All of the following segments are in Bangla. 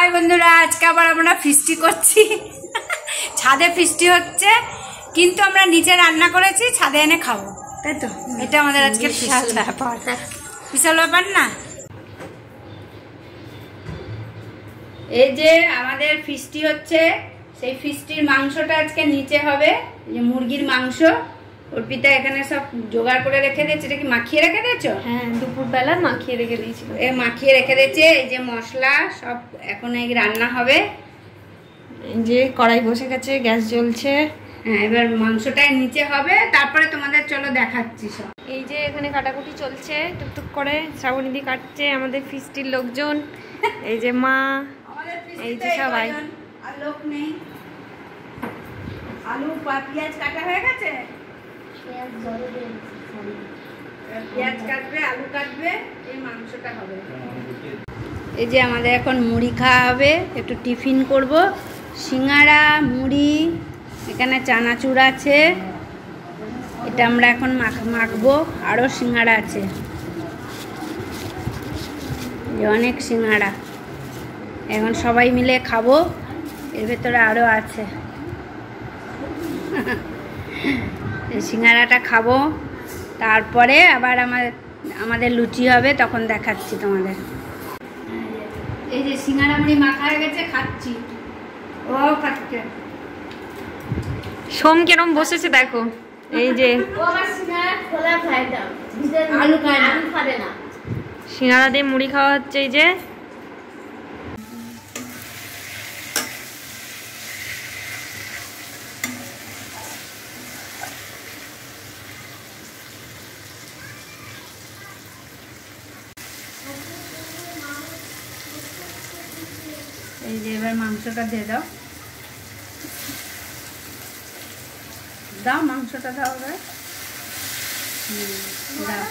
হাই বন্ধুরা, আজকে আবার আমরা ফিস্টি করছি। ছাদে ফিস্টি হচ্ছে, কিন্তু আমরা নিচে রান্না করেছি, ছাদে এনে খাবো, তাই তো? এটা আমাদের আজকে বিশাল ব্যাপার, বিশাল ব্যাপার না? এই যে আমাদের ফিস্টি হচ্ছে, সেই ফিস্টির মাংসটা আজকে নিচে হবে। এই যে মুরগির মাংস, অর্পিতা এখানে সব জোগাড় করে রেখে দিয়েছে। এটা কি মাখিয়ে রেখে দিয়েছো? হ্যাঁ, দুপুরবেলা মাখিয়ে রেখে দিয়েছিল। মাখিয়ে রেখে দিয়েছে। এই যে মশলা সব এখন এই রান্না হবে। এই যে কড়াই বসে গেছে, গ্যাস জ্বলছে। হ্যাঁ, এবার মাংসটা নিচে হবে, তারপরে তোমাদের চলো দেখাচ্ছি সব। এই যে এখানে কাটাকুটি চলছে টুকটুক করে, শ্রাবণী দি কাটছে, আমাদের ফিস্টির লোকজন, এই যে মা, এই যে সবাই। আর লোক নেই। আলু পেঁয়াজ কাটা হয়ে গেছে, পেঁয়াজ কাটবে, আলু কাটবে, এই মাংসটা হবে। এই যে আমাদের এখন মুড়ি খাওয়া হবে, একটু টিফিন করব। সিঙ্গাড়া, মুড়ি, এখানে চানাচুর আছে, এটা আমরা এখন মাখবো। আরও সিঙ্গাড়া আছে, অনেক সিঙ্গাড়া, এখন সবাই মিলে খাবো। এর ভেতরে আরও আছে। এই সিঙ্গাড়াটা খাবো, তারপরে আবার আমাদের লুচি হবে, তখন দেখাচ্ছি তোমাদের। এই যে সিঙ্গাড়া মুড়ি মাখা হয়ে গেছে, খাচ্ছি। ও খাচ্ছে, সোম কেরম বসেছে দেখো। এই যে আলু খায় না, সিঙ্গাড়া দিয়ে মুড়ি খাওয়া হচ্ছে। এই যে এই যে এবার মাংসটা দিয়ে দাও, দাও মাংসটা দাও এবার। দাও,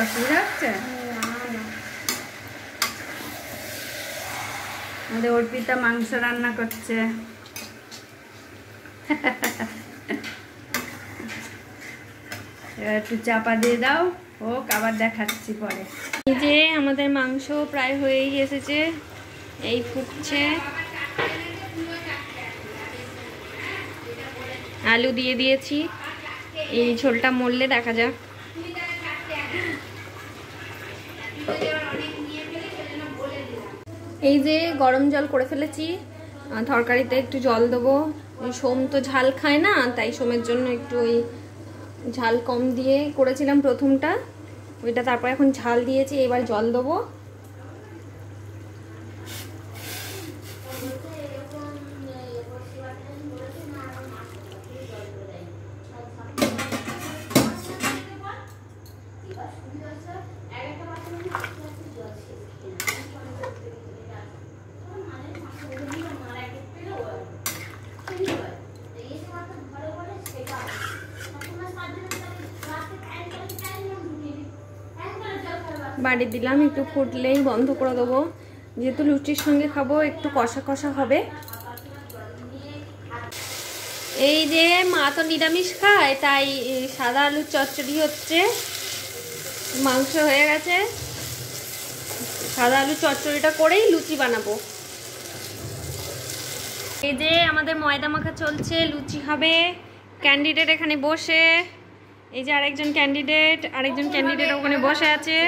অসুবিধা হচ্ছে? আমাদের অর্পিতা মাংস রান্না করছে। এবার একটু চাপা দিয়ে দাও, হোক, আবার দেখাচ্ছি পরে। এই যে আমাদের মাংস প্রায় হয়েই এসেছে, এই ফুটছে। আলু দিয়ে দিয়েছি, এই ঝোলটা মরলে দেখা যাক। এই যে গরম জল করে ফেলেছি, তরকারিতে একটু জল দেবো। সোম তো ঝাল খায় না, তাই সোমের জন্য একটু ওই ঝাল কম দিয়ে করেছিলাম প্রথমটা, ওইটা তারপর এখন ঝাল দিয়েছি, এবার জল দেবো। বাড়ি দিলাম, একটু ফুটলেই বন্ধ করে দেবো, যেহেতু লুচির সঙ্গে খাবো, একটু কষা কষা হবে। এই যে মা তো নিরামিষ খায়, তাই সাদা আলুর চচ্চড়ি হচ্ছে। মাংস হয়ে গেছে, সাদা আলুর চচ্চড়িটা করেই লুচি বানাবো। এই যে আমাদের ময়দা মাখা চলছে, লুচি হবে। ক্যান্ডিডেট এখানে বসে, এই যে আরেকজন ক্যান্ডিডেট ওখানে বসে আছে।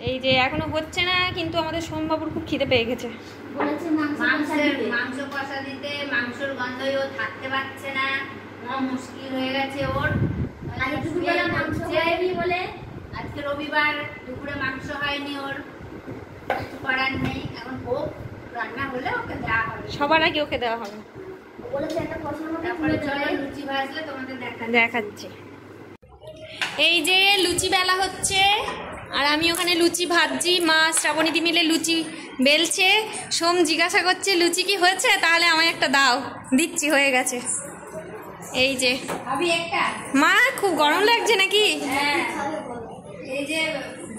এই যে এখনো হচ্ছে না, কিন্তু আমাদের সোমবাবুর খুব খিদে পেয়ে গেছে, মাংস কষা দিতে। মাংসের গন্ধই ও থাকতে পারছে না, মুশকিল হয়ে গেছে ওর। বলে আজকে রবিবার, দুপুরে মাংস হয়নি, ওর কিছু করার নেই। এখন হোক, রান্না হলে ওকে দেওয়া হবে, সবার আগে ওকে দেওয়া হবে। তারপরে চলো লুচি ভাজলে তোমাদের দেখাচ্ছি। এই যে লুচি বেলা হচ্ছে, আর আমি ওখানে লুচি ভাজছি, মা শ্রাবণীদি মিলে লুচি বেলছে। সোম জিজ্ঞাসা করছে লুচি কি হয়েছে, তাহলে আমায় একটা দাও, দিচ্ছি, হয়ে গেছে। এই যে মা খুব গরম লাগছে নাকি? এই যে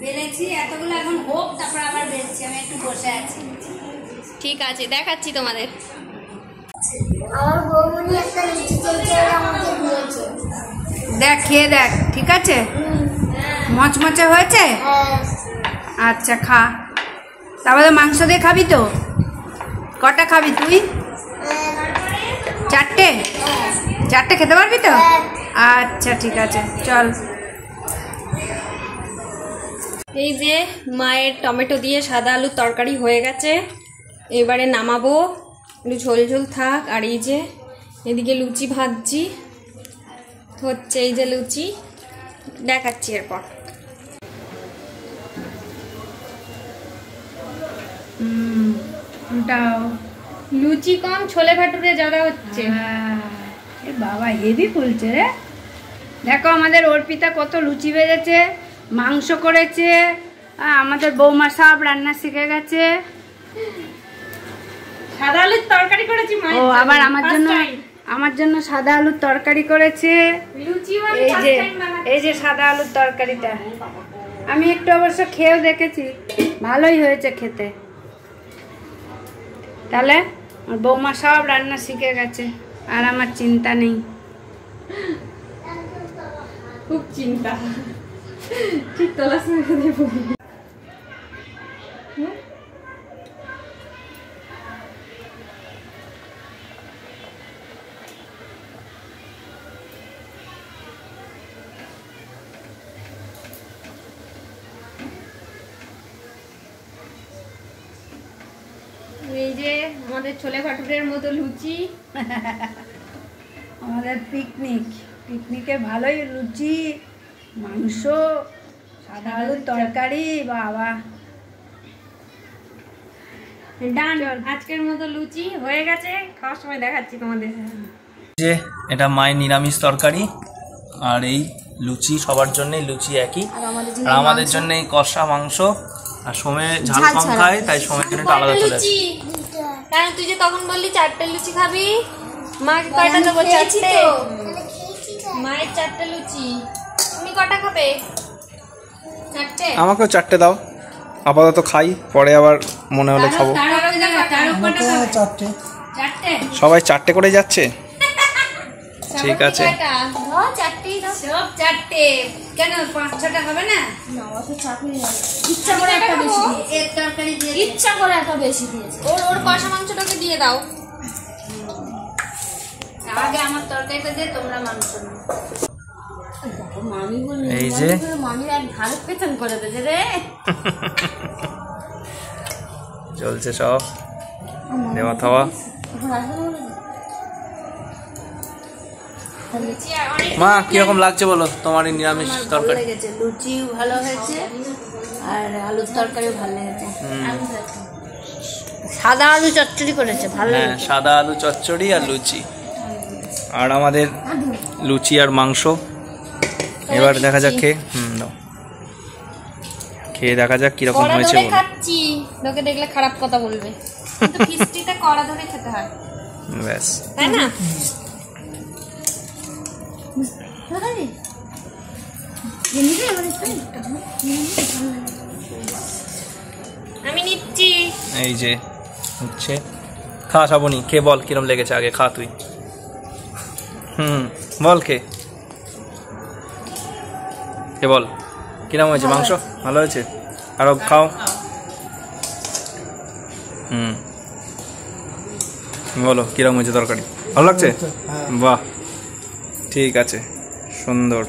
বেলেছি এতগুলো, এখন হোক তারপর আবার বেলছি, আমি একটু বসে আছি। ঠিক আছে, দেখাচ্ছি তোমাদের। আমার বৌমনি একটা লুচি চেয়েছে, আমাকে দিয়েছে। দেখ, খেয়ে দেখ, ঠিক আছে? মচমচে হয়েছে? আচ্ছা, খা। তারপরে মাংস দিয়ে খাবি তো? কটা খাবি তুই? 4টে? 4টে খেতে পারবি তো? আচ্ছা, ঠিক আছে, চল। এই যে মায়ের টমেটো দিয়ে সাদা আলুর তরকারি হয়ে গেছে, এবারে নামাবো, একটু ঝোল ঝোল থাক। আর এই যে এদিকে লুচি ভাজছি হচ্ছে, এই যে লুচি দেখাচ্ছি এরপর। ওটাও লুচি কম, ছোলে ভাটুরে যারা হচ্ছে। এ বাবা, হেভি ফুলছে রে। দেখো আমাদের অর্পিতা কত লুচি ভেজেছে, মাংস করেছে। আমাদের বৌমা সব রান্না শিখে গেছে। সাদা আলুর তরকারি করেছি ও আবার আমার জন্য সাদা আলুর তরকারি করেছে। এই যে সাদা আলুর তরকারিটা আমি একটু অবশ্য খেয়েও দেখেছি, ভালোই হয়েছে খেতে। তাহলে আমার বৌমা সব রান্না শিখে গেছে, আর আমার চিন্তা নেই। খুব চিন্তা, ঠিক তোলার সময় দেবো। এই যে আমাদের ছোলে ভাটুরের মতো লুচি, আমাদের পিকনিকে ভালোই লুচি, মাংস, সাদা আলুর তরকারি। বাবা, ডান। আজকের মতো লুচি হয়ে গেছে, খাওয়ার সময় দেখাচ্ছি তোমাদের। যে এটা মায়ের নিরামিষ তরকারি, আর এই লুচি সবার জন্যই লুচি একই, আর আমাদের জন্য এই কষা মাংস। আর সোমে ঝাল কম খায়, তাই সোমের জন্য আলাদা চলে আসে। কারণ তুই যে তখন বললি 4টে লুচি খাবি, মাকে কয়টা দেবো? 4টে। মায়ের 4টে লুচি, তুমি কটা খাবে? 4টে। আমাকেও 4টে দাও, আপাতত খাই, পরে আবার মনে হলে খাবো। সবাই 4টে করে যাচ্ছে, ঠিক আছে। 4টে কেন? 5-6টা হবে না? ইচ্ছা করে একটা বেশি দিয়েছে, এর তরকারি দিয়ে ইচ্ছা করে একটা বেশি দিয়েছে। ওর কষা মাংসটাকে দিয়ে দাও। আগে আমার তরকারিটা দিয়ে তোমরা মাংস নাও। মামি বললো, এই যে মামির এক ঘাড়ের পেছন করে দিয়েছে রে। চলছে সব দেওয়া থাওয়া। মা কিরকম লাগছে বলো তোমার এই নিরামিষ তরকারি? লেগেছে, লুচিও ভালো হয়েছে আর আলুর তরকারিও ভালো লেগেছে। সাদা আলু চচ্চড়ি করেছে, ভালো। হ্যাঁ, সাদা আলু চচ্চড়ি আর লুচি, আর আমাদের লুচি আর মাংস। এবার দেখা যাক খেয়ে, দাও, খেয়ে দেখা যাক কিরকম হয়েছে। খাচ্ছি, লোকে দেখলে খারাপ কথা বলবে, কিন্তু ফিস্টিতে কড়া ধরে খেতে হয়, ব্যাস, তাই না? আমি নিচ্ছি। এই যে হচ্ছে, খা শ্রাবণী, খেয়ে বল কিরম লেগেছে, আগে খা তুই। বল কে বল কিরম হয়েছে মাংস? ভালো হয়েছে, আরো খাও। বলো কিরম হয়েছে তরকারি? ভালো লাগছে? বাহ, ঠিক আছে, সুন্দর।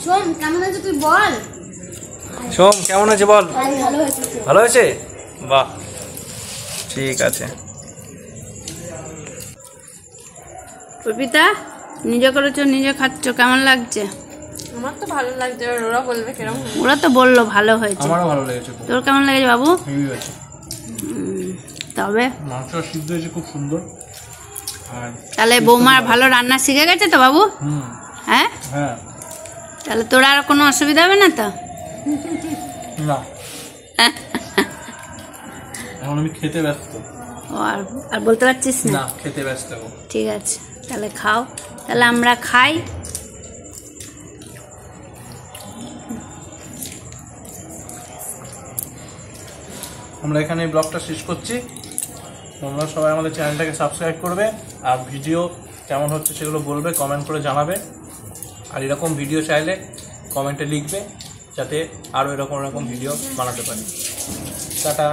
সোম কেমন হয়েছে তুই বল। সোম কেমন হয়েছে বল। ভালো হয়েছে, বাহ, ঠিক আছে। অর্পিতা, নিজে করেছো, নিজে খাচ্ছ, কেমন লাগছে? আমার তো ভালো লাগছে, ওরা বলবে কিরকম। ওরা তো বললো ভালো হয়েছে। আমারও ভালো লেগেছে। তোর কেমন লেগেছে বাবু? তবে মাংস সিদ্ধ হয়েছে খুব সুন্দর। তাহলে বৌমা ভালো রান্না শিখে গেছে তো বাবু? হ্যাঁ, হ্যাঁ, তাহলে তোর আর কোনো অসুবিধা হবে না তো? না, এখন আমি খেতে ব্যস্ত। ও আর বলতে পারছিস না? না, খেতে ব্যস্ত। ঠিক আছে, তাহলে খাও। তাহলে আমরা খাই। আমরা এখানে এই ব্লগটা শেষ করছি। তোমরা সবাই আমাদের চ্যানেলটাকে সাবস্ক্রাইব করবে, আর ভিডিও কেমন হচ্ছে সেগুলো বলবে, কমেন্ট করে জানাবে। আর এরকম ভিডিও চাইলে কমেন্টে লিখবে, যাতে আরও এরকম ভিডিও বানাতে পারি। টাটা।